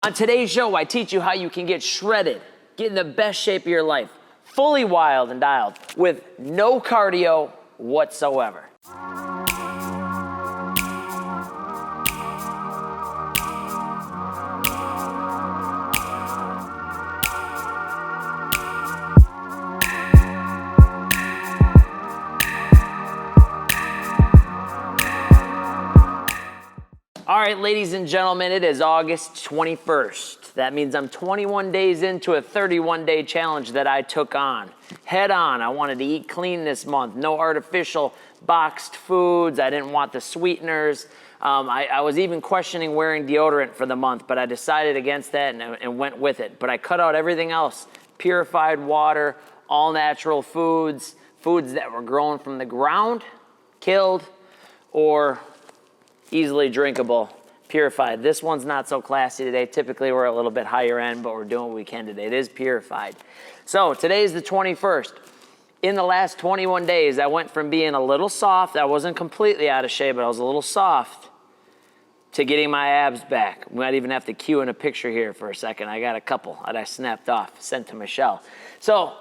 On today's show, I teach you how you can get shredded, get in the best shape of your life, fully wild and dialed, with no cardio whatsoever. All right, ladies and gentlemen, it is August 21st. That means I'm 21 days into a 31-day challenge that I took on. Head on, I wanted to eat clean this month. No artificial boxed foods. I didn't want the sweeteners. I was even questioning wearing deodorant for the month, but I decided against that and went with it. But I cut out everything else. Purified water, all natural foods, foods that were grown from the ground, killed, or easily drinkable, purified. This one's not so classy today. Typically, we're a little bit higher end, but we're doing what we can today. It is purified. So today's the 21st. In the last 21 days, I went from being a little soft, I wasn't completely out of shape, but I was a little soft, to getting my abs back. We might even have to cue in a picture here for a second. I got a couple that I snapped off, sent to Michelle. So,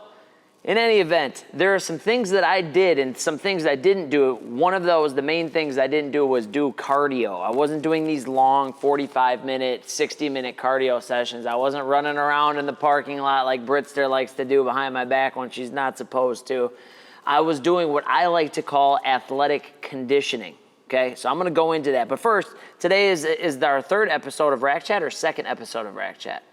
in any event, there are some things that I did and some things I didn't do. One of those, the main things I didn't do was do cardio. I wasn't doing these long 45-minute, 60-minute cardio sessions. I wasn't running around in the parking lot like Britster likes to do behind my back when she's not supposed to. I was doing what I like to call athletic conditioning. Okay, so I'm going to go into that. But first, today is our third episode of Rack Chat or second episode of Rack Chat?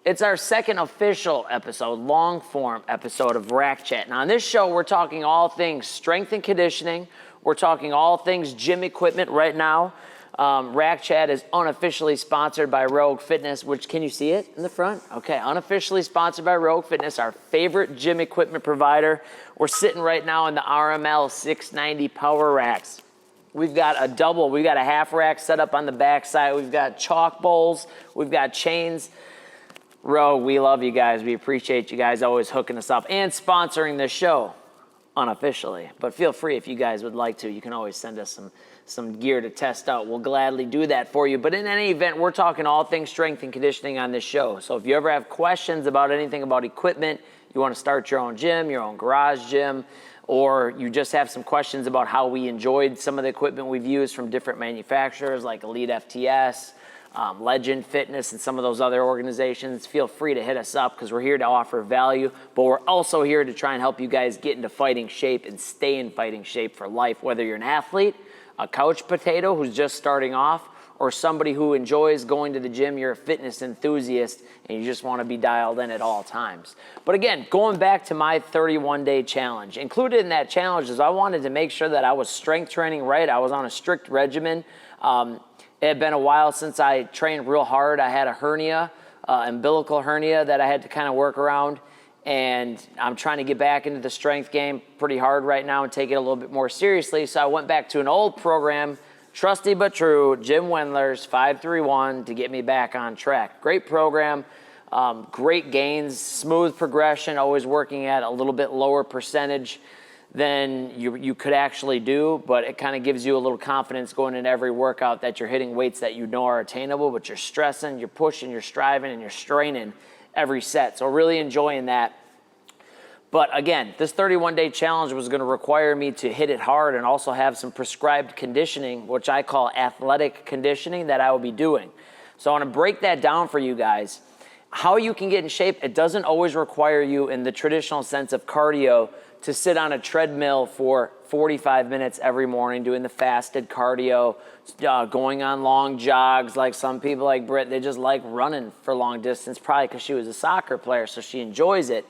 It's our second official episode, long-form episode of Rack Chat. Now, on this show, we're talking all things strength and conditioning. We're talking all things gym equipment right now. Rack Chat is unofficially sponsored by Rogue Fitness, which, can you see it in the front? Okay, unofficially sponsored by Rogue Fitness, our favorite gym equipment provider. We're sitting right now in the RML 690 Power Racks. We've got a double, we've got a half rack set up on the back side. We've got chalk bowls, we've got chains. Rogue, we love you guys. We appreciate you guys always hooking us up and sponsoring this show unofficially. But feel free, if you guys would like to, you can always send us some gear to test out. We'll gladly do that for you. But in any event, we're talking all things strength and conditioning on this show. So if you ever have questions about anything about equipment, you want to start your own gym, your own garage gym, or you just have some questions about how we enjoyed some of the equipment we've used from different manufacturers like Elite FTS, Legend Fitness, and some of those other organizations, feel free to hit us up because we're here to offer value, but we're also here to try and help you guys get into fighting shape and stay in fighting shape for life, whether you're an athlete, a couch potato who's just starting off, or somebody who enjoys going to the gym, you're a fitness enthusiast, and you just want to be dialed in at all times. But again, going back to my 31-day challenge, included in that challenge is I wanted to make sure that I was strength training right. I was on a strict regimen. It had been a while since I trained real hard. I had a hernia, umbilical hernia that I had to kind of work around, and I'm trying to get back into the strength game pretty hard right now and take it a little bit more seriously. So I went back to an old program, trusty but true, Jim Wendler's 531, to get me back on track. Great program, great gains, smooth progression, always working at a little bit lower percentage than you could actually do, but it kind of gives you a little confidence going into every workout that you're hitting weights that you know are attainable, but you're stressing, you're pushing, you're striving, and you're straining every set. So really enjoying that. But again, this 31-day challenge was going to require me to hit it hard and also have some prescribed conditioning, which I call athletic conditioning, that I will be doing. So I want to break that down for you guys. How you can get in shape, it doesn't always require you in the traditional sense of cardio to sit on a treadmill for 45 minutes every morning doing the fasted cardio, going on long jogs like some people like Britt. They just like running for long distance, probably because she was a soccer player, so she enjoys it.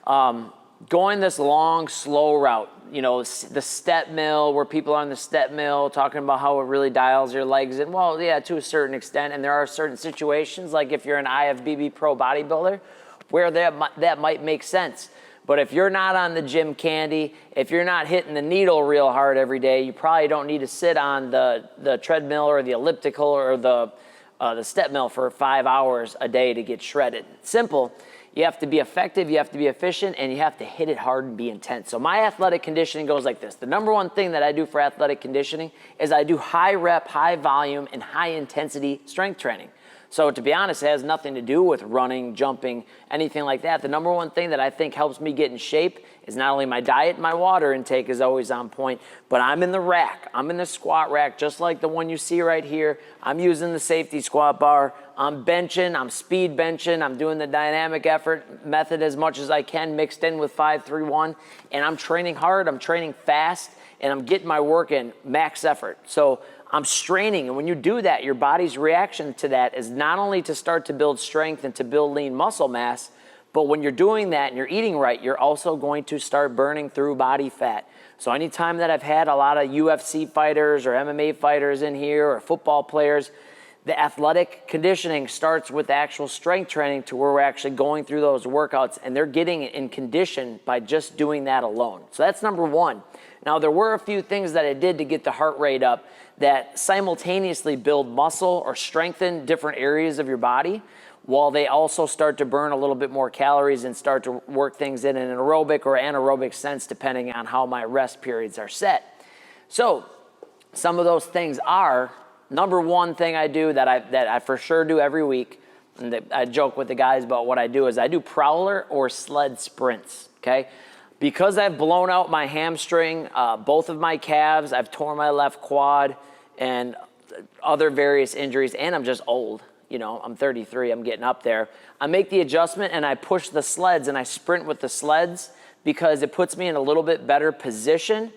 Going this long, slow route, you know, the step mill, where people are on the step mill talking about how it really dials your legs in. Well, yeah, to a certain extent, and there are certain situations, like if you're an IFBB pro bodybuilder, where that might make sense. But if you're not on the gym candy, if you're not hitting the needle real hard every day, you probably don't need to sit on the treadmill or the elliptical or the step mill for 5 hours a day to get shredded. Simple. You have to be effective, you have to be efficient, and you have to hit it hard and be intense. So my athletic conditioning goes like this. The number one thing that I do for athletic conditioning is I do high rep, high volume, and high intensity strength training. So to be honest, it has nothing to do with running, jumping, anything like that. The number one thing that I think helps me get in shape is not only my diet, my water intake is always on point, but I'm in the rack. I'm in the squat rack, just like the one you see right here. I'm using the safety squat bar. I'm benching, I'm speed benching. I'm doing the dynamic effort method as much as I can, mixed in with 5-3-1. And I'm training hard, I'm training fast, and I'm getting my work in, max effort. So I'm straining, and when you do that, your body's reaction to that is not only to start to build strength and to build lean muscle mass, but when you're doing that and you're eating right, you're also going to start burning through body fat. So anytime that I've had a lot of UFC fighters or MMA fighters in here or football players, the athletic conditioning starts with actual strength training to where we're actually going through those workouts, and they're getting in condition by just doing that alone. So that's number one. Now, there were a few things that I did to get the heart rate up that simultaneously build muscle or strengthen different areas of your body, while they also start to burn a little bit more calories and start to work things in an aerobic or anaerobic sense, depending on how my rest periods are set. So some of those things are, number one thing I do that I for sure do every week, and I joke with the guys about what I do, is I do prowler or sled sprints, okay? Because I've blown out my hamstring, both of my calves, I've torn my left quad, and other various injuries, and I'm just old. You know, I'm 33, I'm getting up there. I make the adjustment and I push the sleds and I sprint with the sleds because it puts me in a little bit better position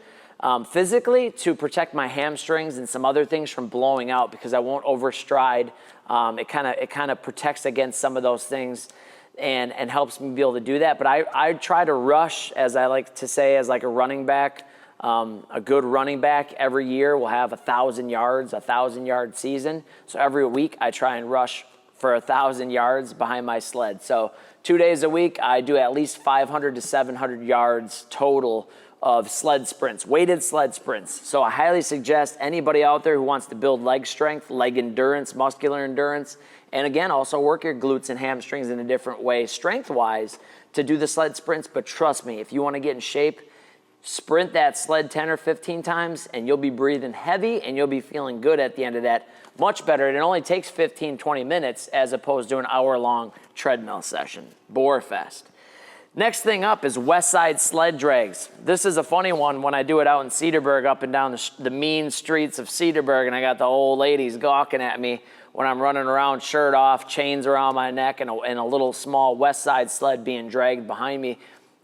physically to protect my hamstrings and some other things from blowing out, because I won't overstride. It kind of protects against some of those things and helps me be able to do that. But I try to rush, as I like to say, as like a running back. A good running back every year will have 1,000 yards, a 1,000-yard season. So every week I try and rush for 1,000 yards behind my sled. So 2 days a week I do at least 500 to 700 yards total of sled sprints, weighted sled sprints. So I highly suggest anybody out there who wants to build leg strength, leg endurance, muscular endurance, and again, also work your glutes and hamstrings in a different way, strength-wise, to do the sled sprints. But trust me, if you want to get in shape, sprint that sled 10 or 15 times and you'll be breathing heavy and you'll be feeling good at the end of that. Much better. It only takes 15, 20 minutes as opposed to an hour-long treadmill session. Bore fest. Next thing up is West Side sled drags. This is a funny one when I do it out in Cedarburg, up and down the mean streets of Cedarburg, and I got the old ladies gawking at me when I'm running around, shirt off, chains around my neck, and a little small West Side sled being dragged behind me.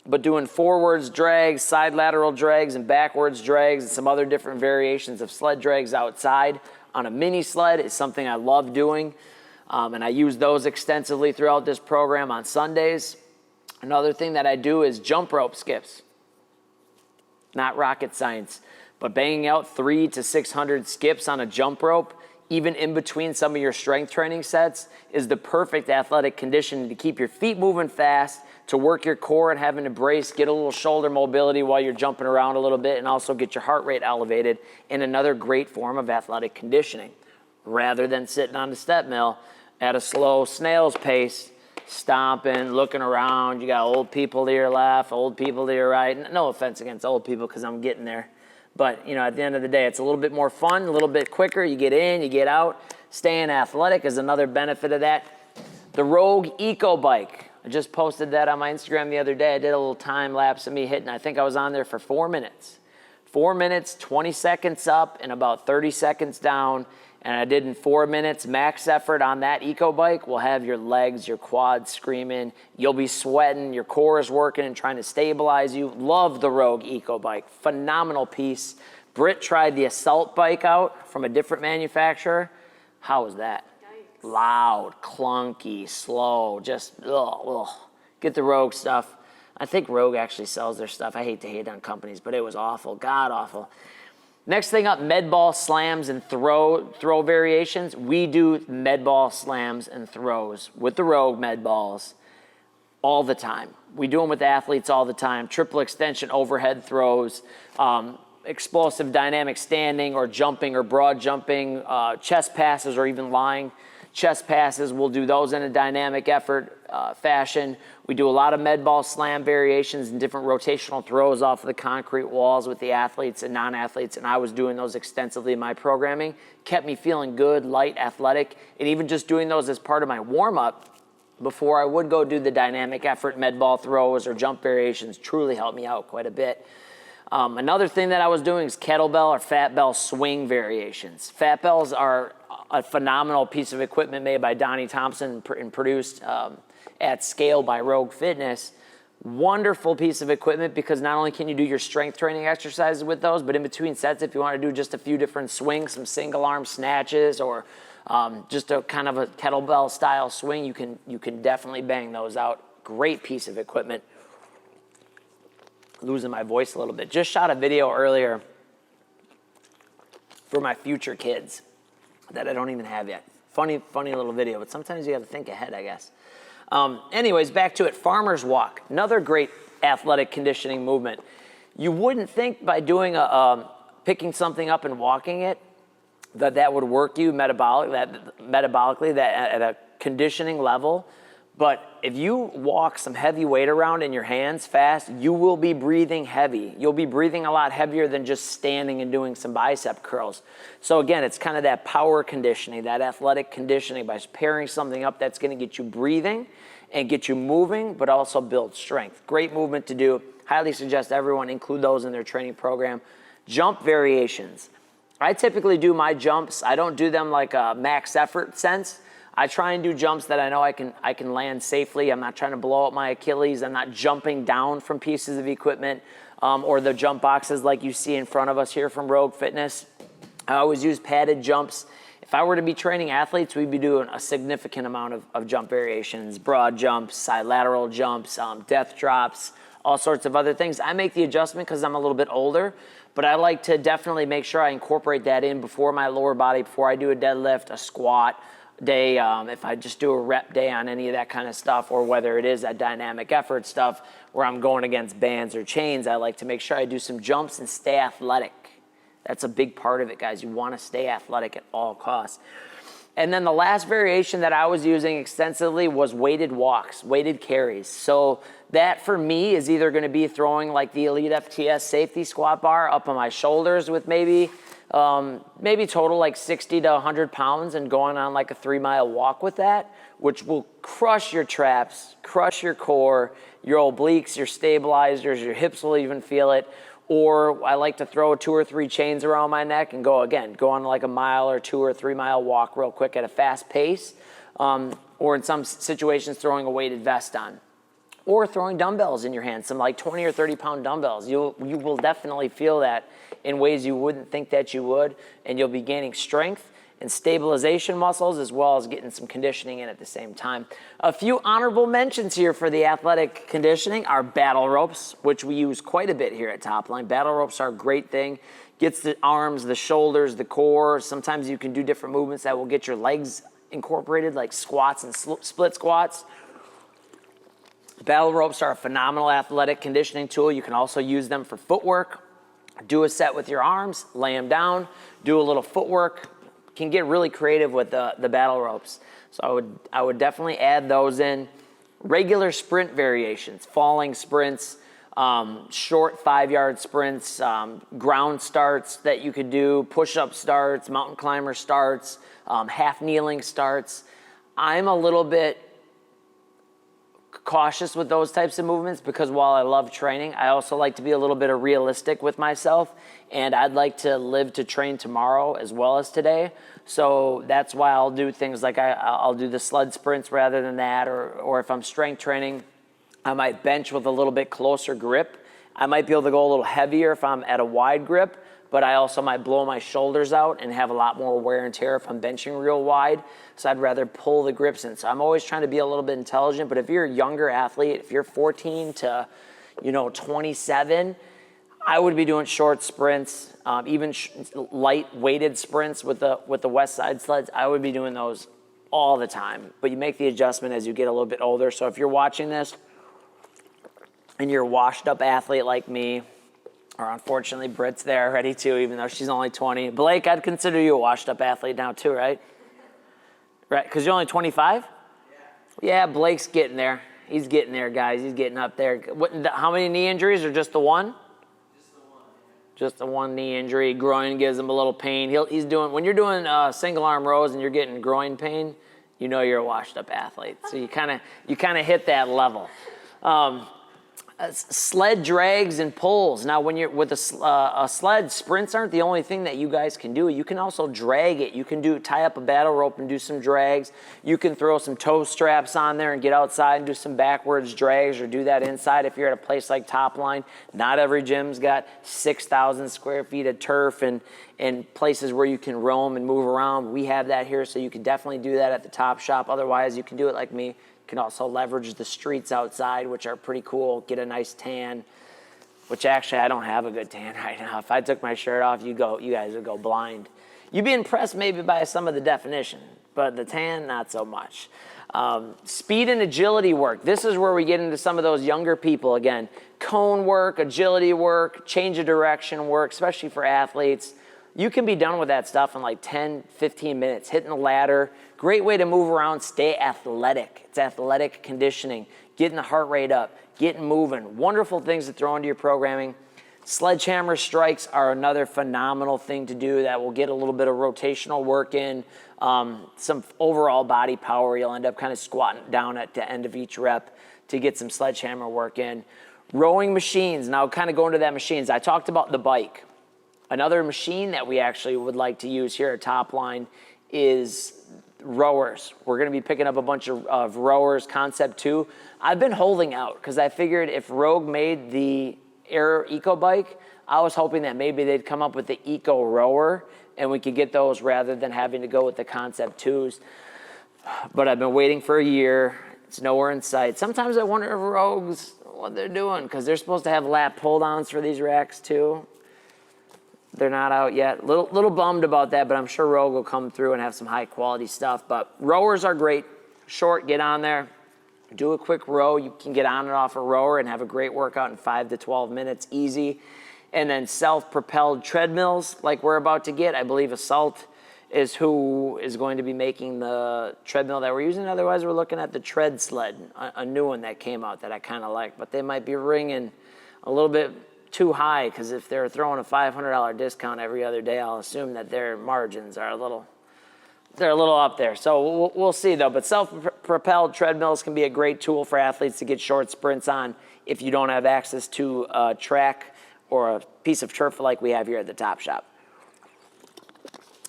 But doing forwards drags, side lateral drags, and backwards drags, and some other different variations of sled drags outside on a mini sled is something I love doing. And I use those extensively throughout this program on Sundays. Another thing that I do is jump rope skips. Not rocket science, but banging out 300 to 600 skips on a jump rope, even in between some of your strength training sets, is the perfect athletic conditioning to keep your feet moving fast, to work your core and having a brace, get a little shoulder mobility while you're jumping around a little bit, and also get your heart rate elevated in another great form of athletic conditioning. Rather than sitting on the step mill at a slow snail's pace, stomping, looking around. You got old people to your left, old people to your right. No offense against old people, because I'm getting there. But, you know, at the end of the day, it's a little bit more fun, a little bit quicker. You get in, you get out. Staying athletic is another benefit of that. The Rogue Eco Bike. I just posted that on my Instagram the other day. I did a little time lapse of me hitting. I think I was on there for 4 minutes. 4 minutes, 20 seconds up and about 30 seconds down. And I did in 4 minutes max effort on that eco bike. Will have your legs, your quads screaming. You'll be sweating. Your core is working and trying to stabilize you. Love the Rogue Eco Bike. Phenomenal piece. Britt tried the Assault bike out from a different manufacturer. How was that? Yikes. Loud, clunky, slow, just ugh. Get the Rogue stuff. I think Rogue actually sells their stuff. I hate to hate on companies, but it was awful, god awful. Next thing up, med ball slams and throw variations. We do med ball slams and throws with the Rogue med balls all the time. We do them with athletes all the time. Triple extension overhead throws, explosive dynamic standing or jumping or broad jumping, chest passes or even lying. Chest passes, we'll do those in a dynamic effort fashion. We do a lot of med ball slam variations and different rotational throws off of the concrete walls with the athletes and non-athletes, and I was doing those extensively in my programming. Kept me feeling good, light, athletic, and even just doing those as part of my warm-up before I would go do the dynamic effort med ball throws or jump variations truly helped me out quite a bit. Another thing that I was doing is kettlebell or fat bell swing variations. Fat bells are a phenomenal piece of equipment made by Donnie Thompson and produced at scale by Rogue Fitness. Wonderful piece of equipment because not only can you do your strength training exercises with those, but in between sets, if you want to do just a few different swings, some single arm snatches or just a kind of a kettlebell style swing, you can definitely bang those out. Great piece of equipment. Losing my voice a little bit. Just shot a video earlier for my future kids that I don't even have yet. Funny little video, but sometimes you got to think ahead, I guess. Anyways, back to it. Farmer's walk, another great athletic conditioning movement. You wouldn't think by doing picking something up and walking it that would work you metabolically, that at a conditioning level. But if you walk some heavy weight around in your hands fast, you will be breathing heavy. You'll be breathing a lot heavier than just standing and doing some bicep curls. So again, it's kind of that power conditioning, that athletic conditioning by pairing something up that's going to get you breathing and get you moving, but also build strength. Great movement to do. Highly suggest everyone include those in their training program. Jump variations. I typically do my jumps. I don't do them like a max effort sense. I try and do jumps that I know I can land safely. I'm not trying to blow up my Achilles. I'm not jumping down from pieces of equipment or the jump boxes like you see in front of us here from Rogue Fitness. I always use padded jumps. If I were to be training athletes, we'd be doing a significant amount of jump variations, broad jumps, side lateral jumps, death drops, all sorts of other things. I make the adjustment because I'm a little bit older, but I like to definitely make sure I incorporate that in before my lower body, before I do a deadlift, a squat day, if I just do a rep day on any of that kind of stuff, or whether it is that dynamic effort stuff where I'm going against bands or chains, I like to make sure I do some jumps and stay athletic. That's a big part of it, guys. You want to stay athletic at all costs. And then the last variation that I was using extensively was weighted walks, weighted carries. So that for me is either going to be throwing like the Elite FTS safety squat bar up on my shoulders with maybe total like 60 to 100 pounds and going on like a 3-mile walk with that, which will crush your traps, crush your core, your obliques, your stabilizers, your hips will even feel it. Or I like to throw 2 or 3 chains around my neck and go on like a mile or 2 or 3 mile walk real quick at a fast pace. Or in some situations, throwing a weighted vest on. Or throwing dumbbells in your hands, some like 20 or 30 pound dumbbells. You will definitely feel that in ways you wouldn't think that you would, and you'll be gaining strength and stabilization muscles as well as getting some conditioning in at the same time. A few honorable mentions here for the athletic conditioning are battle ropes, which we use quite a bit here at Topline. Battle ropes are a great thing. Gets the arms, the shoulders, the core. Sometimes you can do different movements that will get your legs incorporated, like squats and split squats. Battle ropes are a phenomenal athletic conditioning tool. You can also use them for footwork. Do a set with your arms, lay them down, do a little footwork. Can get really creative with the battle ropes. So I would definitely add those in. Regular sprint variations, falling sprints, short 5-yard sprints, ground starts that you could do, push-up starts, mountain climber starts, half kneeling starts. I'm a little bit cautious with those types of movements because while I love training, I also like to be a little bit realistic with myself, and I'd like to live to train tomorrow as well as today. So that's why I'll do things like I'll do the sled sprints rather than that, or if I'm strength training, I might bench with a little bit closer grip. I might be able to go a little heavier if I'm at a wide grip, but I also might blow my shoulders out and have a lot more wear and tear if I'm benching real wide. So I'd rather pull the grips in. So I'm always trying to be a little bit intelligent, but if you're a younger athlete, if you're 14 to 27, I would be doing short sprints, even light weighted sprints with the West Side sleds. I would be doing those all the time, but you make the adjustment as you get a little bit older. So if you're watching this and you're a washed up athlete like me, or unfortunately Britt's there already too, even though she's only 20. Blake, I'd consider you a washed up athlete now too, right? Right, because you're only 25? Yeah, Blake's getting there. He's getting there, guys. He's getting up there. How many knee injuries, or just the one? Just the one. Just the one knee injury. Groin gives him a little pain. He's doing, when you're doing single arm rows and you're getting groin pain, you know you're a washed up athlete. So you kind of hit that level. Sled drags and pulls. Now, when you're with a sled, sprints aren't the only thing that you guys can do. You can also drag it. You can tie up a battle rope and do some drags. You can throw some toe straps on there and get outside and do some backwards drags, or do that inside if you're at a place like Top Line. Not every gym's got 6,000 square feet of turf and places where you can roam and move around. We have that here, so you can definitely do that at the Top Shop. Otherwise, you can do it like me. Can also leverage the streets outside, which are pretty cool. Get a nice tan, which actually I don't have a good tan right now. If I took my shirt off, you guys would go blind. You'd be impressed maybe by some of the definition, but the tan, not so much. Speed and agility work. This is where we get into some of those younger people again. Cone work, agility work, change of direction work, especially for athletes. You can be done with that stuff in like 10, 15 minutes. Hitting the ladder, great way to move around, stay athletic. It's athletic conditioning, getting the heart rate up, getting moving. Wonderful things to throw into your programming. Sledgehammer strikes are another phenomenal thing to do that will get a little bit of rotational work in, some overall body power. You'll end up kind of squatting down at the end of each rep to get some sledgehammer work in. Rowing machines. Now, kind of going to that machines. I talked about the bike. Another machine that we actually would like to use here at Top Line is rowers. We're going to be picking up a bunch of rowers, Concept 2. I've been holding out because I figured if Rogue made the Air Eco bike, I was hoping that maybe they'd come up with the Eco rower and we could get those rather than having to go with the Concept 2s. But I've been waiting for a year. It's nowhere in sight. Sometimes I wonder if Rogue's what they're doing, because they're supposed to have lap pull-downs for these racks too. They're not out yet. Little bummed about that, but I'm sure Rogue will come through and have some high quality stuff. But rowers are great. Short, get on there, do a quick row. You can get on and off a rower and have a great workout in 5 to 12 minutes, easy. And then self-propelled treadmills like we're about to get. I believe Assault is who is going to be making the treadmill that we're using. Otherwise, we're looking at the Tread Sled, a new one that came out that I kind of like. But they might be ringing a little bit too high, because if they're throwing a $500 discount every other day, I'll assume that their margins are they're a little up there. So we'll see though. But self-propelled treadmills can be a great tool for athletes to get short sprints on if you don't have access to a track or a piece of turf like we have here at the Top Shop.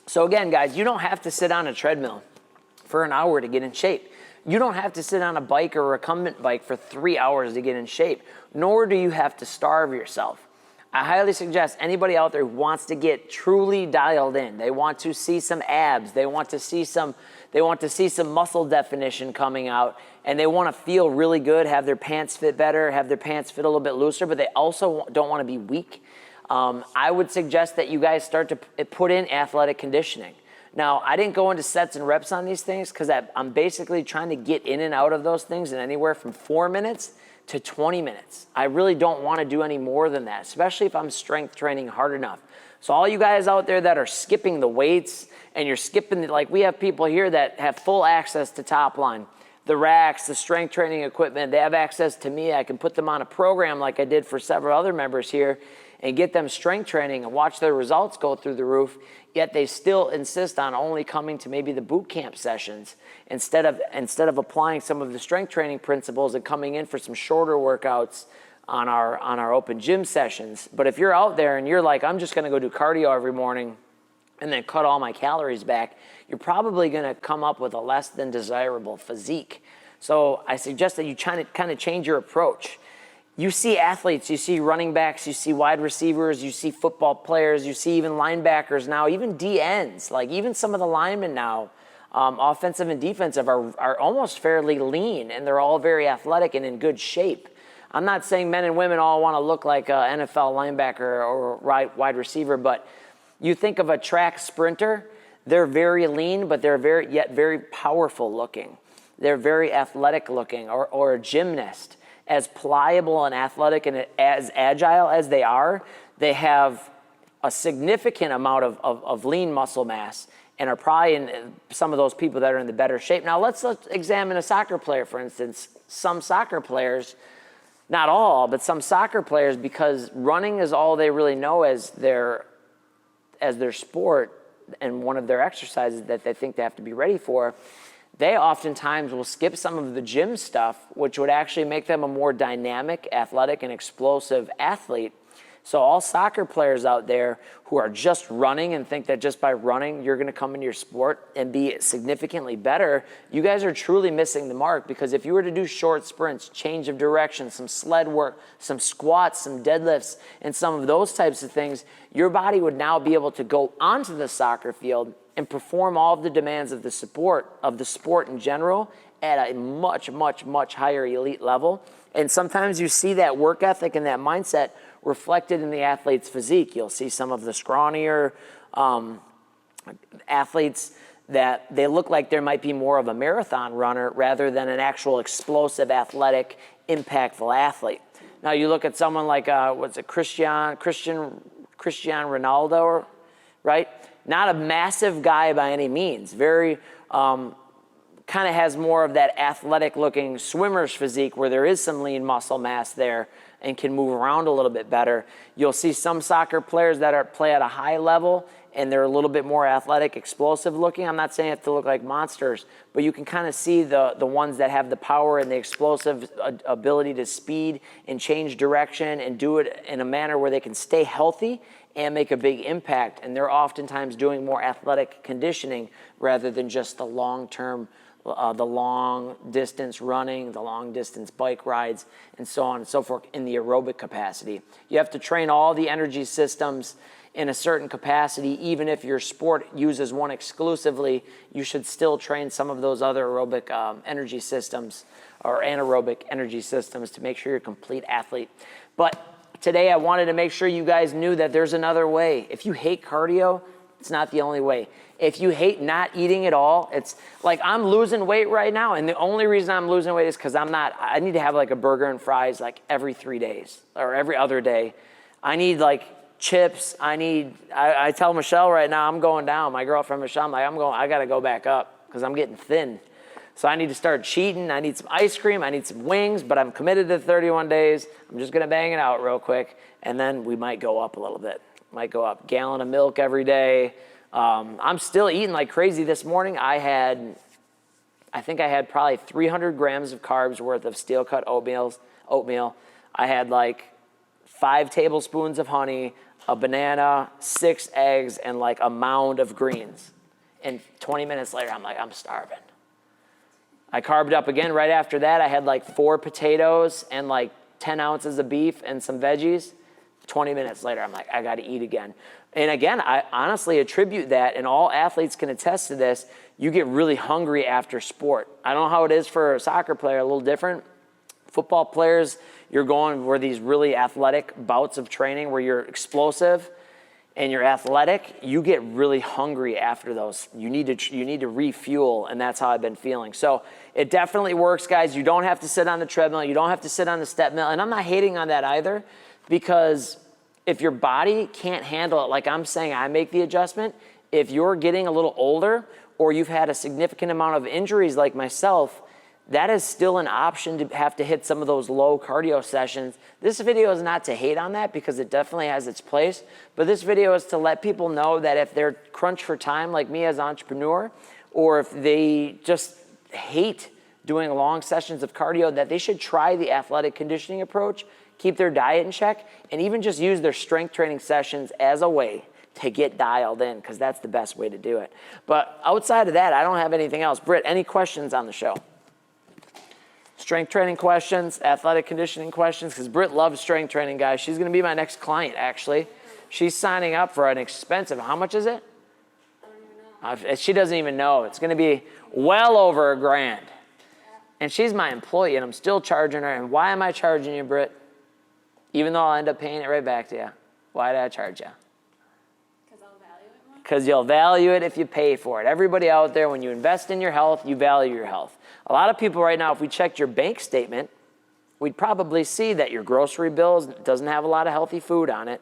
So again, guys, you don't have to sit on a treadmill for an hour to get in shape. You don't have to sit on a bike or a recumbent bike for 3 hours to get in shape, nor do you have to starve yourself. I highly suggest anybody out there who wants to get truly dialed in, they want to see some abs, they want to see some muscle definition coming out, and they want to feel really good, have their pants fit better, have their pants fit a little bit looser, but they also don't want to be weak. I would suggest that you guys start to put in athletic conditioning. Now, I didn't go into sets and reps on these things because I'm basically trying to get in and out of those things in anywhere from 4 minutes to 20 minutes. I really don't want to do any more than that, especially if I'm strength training hard enough. So all you guys out there that are skipping the weights and you're skipping, like we have people here that have full access to Top Line, the racks, the strength training equipment, they have access to me. I can put them on a program like I did for several other members here and get them strength training and watch their results go through the roof, yet they still insist on only coming to maybe the boot camp sessions instead of applying some of the strength training principles and coming in for some shorter workouts on our open gym sessions. But if you're out there and you're like, I'm just gonna go do cardio every morning and then cut all my calories back, you're probably gonna come up with a less than desirable physique. So I suggest that you kind of change your approach. You see athletes, you see running backs, you see wide receivers, you see football players, you see even linebackers now, even DNs, like even some of the linemen now, offensive and defensive, are almost fairly lean, and they're all very athletic and in good shape. I'm not saying men and women all want to look like an NFL linebacker or wide receiver, but you think of a track sprinter, they're very lean, but they're very powerful looking. They're very athletic looking, or a gymnast. As pliable and athletic and as agile as they are, they have a significant amount of lean muscle mass and are probably in some of those people that are in the better shape. Now let's examine a soccer player, for instance. Some soccer players, not all, but some soccer players, because running is all they really know as their sport and one of their exercises that they think they have to be ready for, they oftentimes will skip some of the gym stuff, which would actually make them a more dynamic, athletic, and explosive athlete. So all soccer players out there who are just running and think that just by running you're going to come into your sport and be significantly better, you guys are truly missing the mark, because if you were to do short sprints, change of direction, some sled work, some squats, some deadlifts, and some of those types of things, your body would now be able to go onto the soccer field and perform all of the demands of the sport in general at a much, much, much higher elite level. And sometimes you see that work ethic and that mindset reflected in the athlete's physique. You'll see some of the scrawnier athletes that they look like there might be more of a marathon runner rather than an actual explosive, athletic, impactful athlete. Now you look at someone like Cristiano Ronaldo, right? Not a massive guy by any means. Very kind of has more of that athletic-looking swimmer's physique where there is some lean muscle mass there and can move around a little bit better. You'll see some soccer players that play at a high level and they're a little bit more athletic, explosive looking. I'm not saying you have to look like monsters, but you can kind of see the ones that have the power and the explosive ability to speed and change direction and do it in a manner where they can stay healthy and make a big impact. And they're oftentimes doing more athletic conditioning rather than just the long-term, the long distance running, the long distance bike rides, and so on and so forth in the aerobic capacity. You have to train all the energy systems in a certain capacity. Even if your sport uses one exclusively, you should still train some of those other aerobic energy systems or anaerobic energy systems to make sure you're a complete athlete. But today I wanted to make sure you guys knew that there's another way. If you hate cardio, it's not the only way. If you hate not eating at all, it's like I'm losing weight right now, and the only reason I'm losing weight is because I need to have like a burger and fries like every 3 days or every other day. I need like chips. I tell Michelle right now I'm going down. My girlfriend Michelle, I'm like, I got to go back up because I'm getting thin. So I need to start cheating. I need some ice cream. I need some wings, but I'm committed to 31 days. I'm just going to bang it out real quick, and then we might go up a little bit. Might go up. Gallon of milk every day. I'm still eating like crazy. This morning I think I had probably 300 grams of carbs worth of steel cut oatmeal. I had like 5 tablespoons of honey, a banana, 6 eggs, and like a mound of greens. And 20 minutes later, I'm like, I'm starving. I carbed up again right after that. I had like 4 potatoes and like 10 ounces of beef and some veggies. 20 minutes later, I'm like, I got to eat again. And again, I honestly attribute that, and all athletes can attest to this, you get really hungry after sport. I don't know how it is for a soccer player, a little different. Football players, you're going where these really athletic bouts of training where you're explosive and you're athletic, you get really hungry after those. You need to refuel, and that's how I've been feeling. So it definitely works, guys. You don't have to sit on the treadmill. You don't have to sit on the step mill. And I'm not hating on that either, because if your body can't handle it, like I'm saying, I make the adjustment. If you're getting a little older or you've had a significant amount of injuries like myself, that is still an option to have to hit some of those low cardio sessions. This video is not to hate on that, because it definitely has its place, but this video is to let people know that if they're crunched for time like me as an entrepreneur, or if they just hate doing long sessions of cardio, that they should try the athletic conditioning approach, keep their diet in check, and even just use their strength training sessions as a way to get dialed in, because that's the best way to do it. But outside of that, I don't have anything else. Britt, any questions on the show? Strength training questions, athletic conditioning questions, because Britt loves strength training, guys. She's going to be my next client, actually. She's signing up for an expensive, how much is it? I don't even know. She doesn't even know. It's going to be well over $1,000. And she's my employee, and I'm still charging her. And why am I charging you, Britt? Even though I'll end up paying it right back to you. Why did I charge you? Because I'll value it more. Because you'll value it if you pay for it. Everybody out there, when you invest in your health, you value your health. A lot of people right now, if we checked your bank statement, we'd probably see that your grocery bill doesn't have a lot of healthy food on it.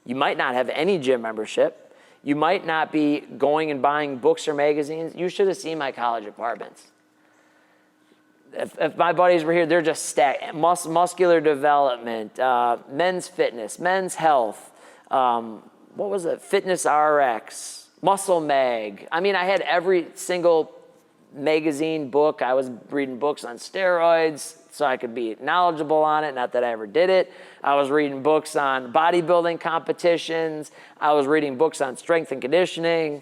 You might not have any gym membership. You might not be going and buying books or magazines. You should have seen my college apartments. If my buddies were here, they're just stacked. Muscular development, men's fitness, men's health, what was it? Fitness RX, Muscle Mag. I mean, I had every single magazine, book. I was reading books on steroids so I could be knowledgeable on it. Not that I ever did it. I was reading books on bodybuilding competitions. I was reading books on strength and conditioning.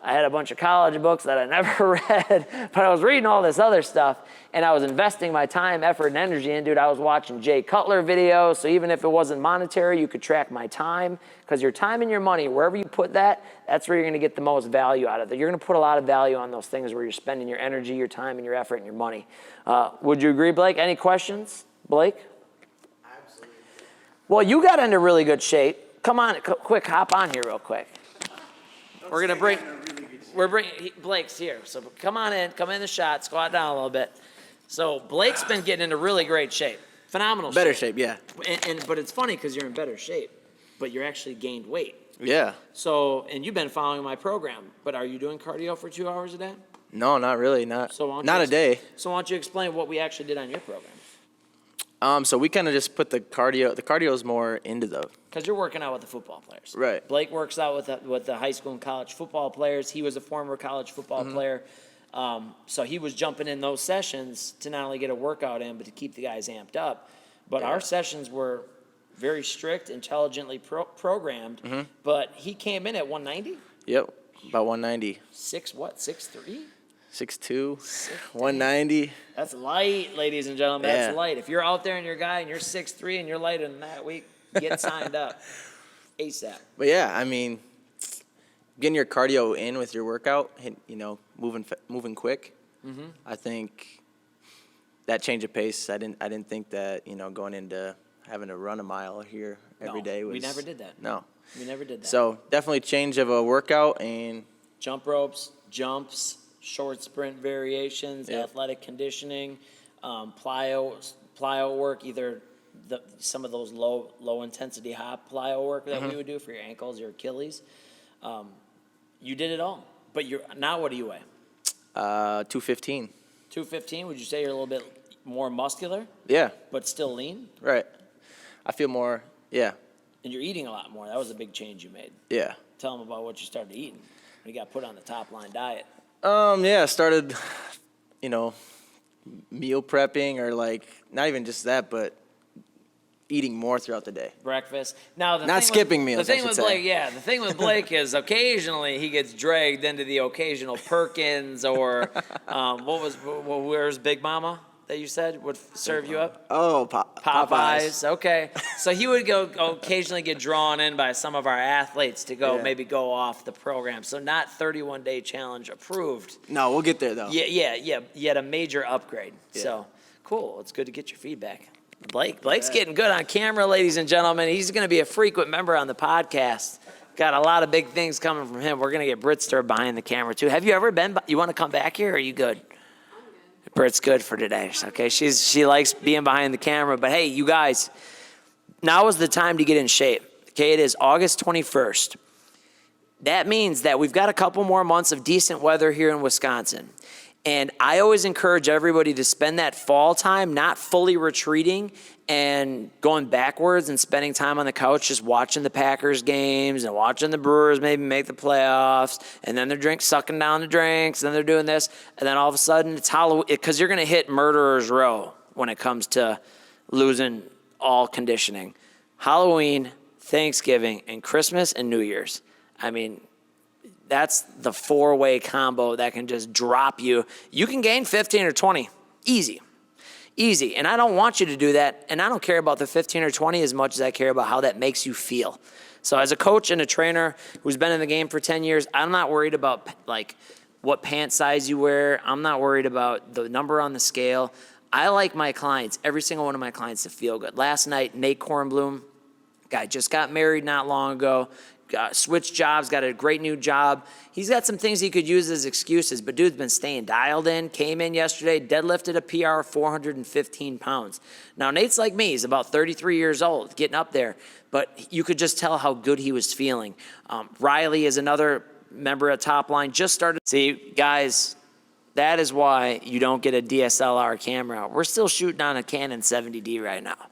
I had a bunch of college books that I never read, but I was reading all this other stuff, and I was investing my time, effort, and energy in. Dude, I was watching Jay Cutler videos, so even if it wasn't monetary, you could track my time, because your time and your money, wherever you put that, that's where you're going to get the most value out of it. You're going to put a lot of value on those things where you're spending your energy, your time, and your effort, and your money. Would you agree, Blake? Any questions, Blake? Absolutely. Well, you got into really good shape. Come on, quick, hop on here real quick. We're going to bring... Blake's here, so come in the shot, squat down a little bit. So Blake's been getting into really great shape, phenomenal Better shape, yeah. But it's funny because you're in better shape, but you're actually gained weight. Yeah. So, and you've been following my program, but are you doing cardio for 2 hours a day? No, not really, not a day. So why don't you explain what we actually did on your program? So we kind of just put the cardio is more into the... Because you're working out with the football players. Right. Blake works out with the high school and college football players. He was a former college football player. So he was jumping in those sessions to not only get a workout in, but to keep the guys amped up. But our sessions were very strict, intelligently programmed. But he came in at 190? Yep, about 190. 6'3"? 6'2", 190. That's light, ladies and gentlemen. That's Yeah. light. If you're out there and you're a guy and you're 6'3" and you're lighter than that, get signed up ASAP. But yeah, I mean, getting your cardio in with your workout, moving quick. I think that change of pace. I didn't think that going into having to run a mile here every day was. We never did that. No, we never did that. So definitely change of a workout and jump ropes, jumps, short sprint variations, athletic conditioning, plyo work, either some of those low intensity hop plyo work that we would do for your ankles, your Achilles. You did it all. But now what do you weigh? 215. 215. Would you say you're a little bit more muscular? Yeah. But still lean? Right. I feel more. Yeah. And you're eating a lot more. That was a big change you made. Yeah. Tell them about what you started eating. You got put on the top line diet. Yeah, started, meal prepping, or not even just that, but eating more throughout the day. Breakfast. Now, Not skipping meals, The thing I should with say. Blake, the thing with Blake is occasionally he gets dragged into the occasional Perkins or where's Big Mama that you said would serve you up? Oh, Popeyes. Okay. So he would occasionally get drawn in by some of our athletes to maybe go off the program. So not 31-day challenge approved. No, we'll get there, though. Yeah. Yet a major upgrade. Yeah. So cool. It's good to get your feedback. Blake's getting good on camera, ladies and gentlemen. He's going to be a frequent member on the podcast. Got a lot of big things coming from him. We're going to get Brit behind the camera, too. Have you ever been? You want to come back here, or are you good? Britt's good for today. Okay, she likes being behind the camera. But hey, you guys, now is the time to get in shape. Okay, it is August 21st. That means that we've got a couple more months of decent weather here in Wisconsin. And I always encourage everybody to spend that fall time not fully retreating and going backwards and spending time on the couch just watching the Packers games and watching the Brewers maybe make the playoffs, and then they're sucking down the drinks, and then they're doing this, and then all of a sudden it's Halloween, because you're going to hit murderer's row when it comes to losing all conditioning. Halloween, Thanksgiving, and Christmas and New Year's. I mean, that's the four-way combo that can just drop you. You can gain 15 or 20. Easy. And I don't want you to do that, and I don't care about the 15 or 20 as much as I care about how that makes you feel. So as a coach and a trainer who's been in the game for 10 years, I'm not worried about what pant size you wear. I'm not worried about the number on the scale. I like my clients, every single one of my clients, to feel good. Last night, Nate Kornblum, guy just got married not long ago, switched jobs, got a great new job. He's got some things he could use as excuses, but dude's been staying dialed in, came in yesterday, deadlifted a PR of 415 pounds. Now, Nate's like me. He's about 33 years old, getting up there, but you could just tell how good he was feeling. Riley is another member of Top Line, just started. See, guys, that is why you don't get a DSLR camera. We're still shooting on a Canon 70D right now.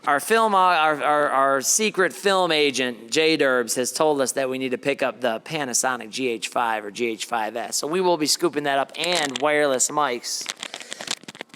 Our secret film agent, J Derbs, has told us that we need to pick up the Panasonic GH5 or GH5S. So we will be scooping that up and wireless mics.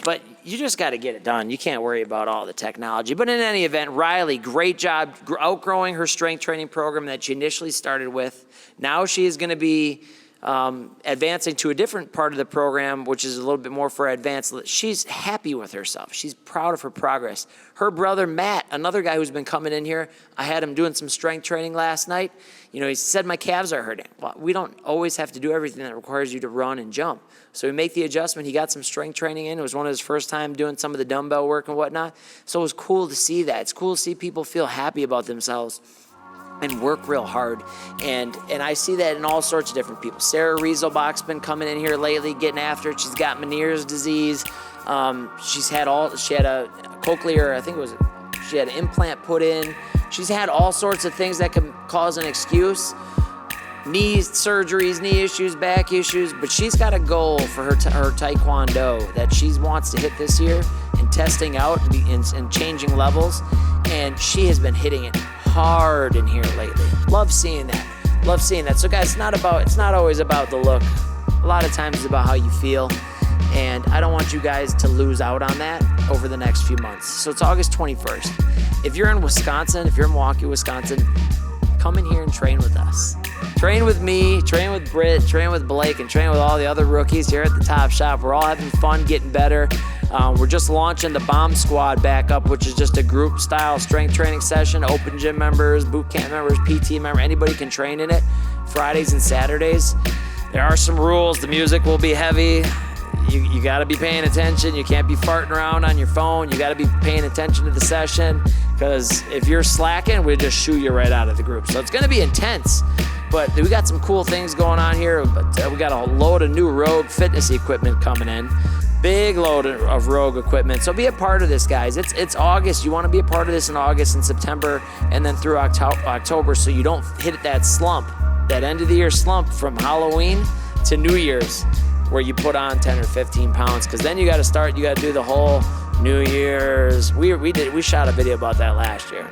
But you just got to get it done. You can't worry about all the technology. But in any event, Riley, great job outgrowing her strength training program that she initially started with. Now she is going to be advancing to a different part of the program, which is a little bit more for advanced. She's happy with herself. She's proud of her progress. Her brother, Matt, another guy who's been coming in here, I had him doing some strength training last night. You know, he said, my calves are hurting. Well, we don't always have to do everything that requires you to run and jump. So we make the adjustment. He got some strength training in. It was one of his first time doing some of the dumbbell work and whatnot. So it was cool to see that. It's cool to see people feel happy about themselves and work real hard. And I see that in all sorts of different people. Sarah Rieselbach's been coming in here lately, getting after it. She's got Meniere's disease. She had a cochlear, I think it was, she had an implant put in. She's had all sorts of things that can cause an excuse. Knee surgeries, knee issues, back issues, but she's got a goal for her taekwondo that she wants to hit this year and testing out and changing levels. And she has been hitting it hard in here lately. Love seeing that. Love seeing that. So guys, it's not always about the look. A lot of times it's about how you feel. And I don't want you guys to lose out on that over the next few months. So it's August 21st. If you're in Wisconsin, if you're in Milwaukee, Wisconsin, come in here and train with us. Train with me, train with Britt, train with Blake, and train with all the other rookies here at the Top Shop. We're all having fun, getting better. We're just launching the Bomb Squad back up, which is just a group-style strength training session. Open gym members, boot camp members, PT member, anybody can train in it. Fridays and Saturdays. There are some rules. The music will be heavy. You got to be paying attention. You can't be farting around on your phone. You got to be paying attention to the session, because if you're slacking, we'll just shoo you right out of the group. So it's going to be intense, but we got some cool things going on here. But we got a load of new Rogue fitness equipment coming in. Big load of Rogue equipment. So be a part of this, guys. It's August. You want to be a part of this in August and September and then through October, so you don't hit that slump, that end of the year slump from Halloween to New Year's, where you put on 10 or 15 pounds, because then you got to do the whole New Year's. We shot a video about that last year.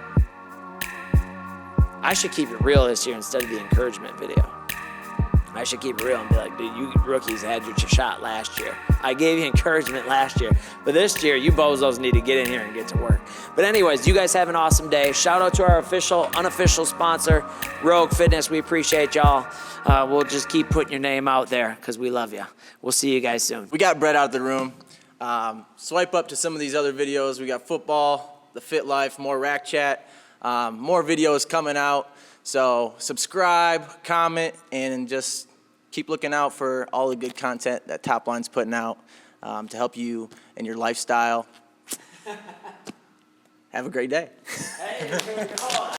I should keep it real this year instead of the encouragement video. I should keep it real and be like, dude, you rookies had your shot last year. I gave you encouragement last year, but this year you bozos need to get in here and get to work. But anyways, you guys have an awesome day. Shout out to our unofficial sponsor, Rogue Fitness. We appreciate y'all. We'll just keep putting your name out there because we love you. We'll see you guys soon. We got Brett out of the room. Swipe up to some of these other videos. We got football, the Fit Life, more rack chat, more videos coming out. So subscribe, comment, and just keep looking out for all the good content that Top Line's putting out to help you in your lifestyle. Have a great day.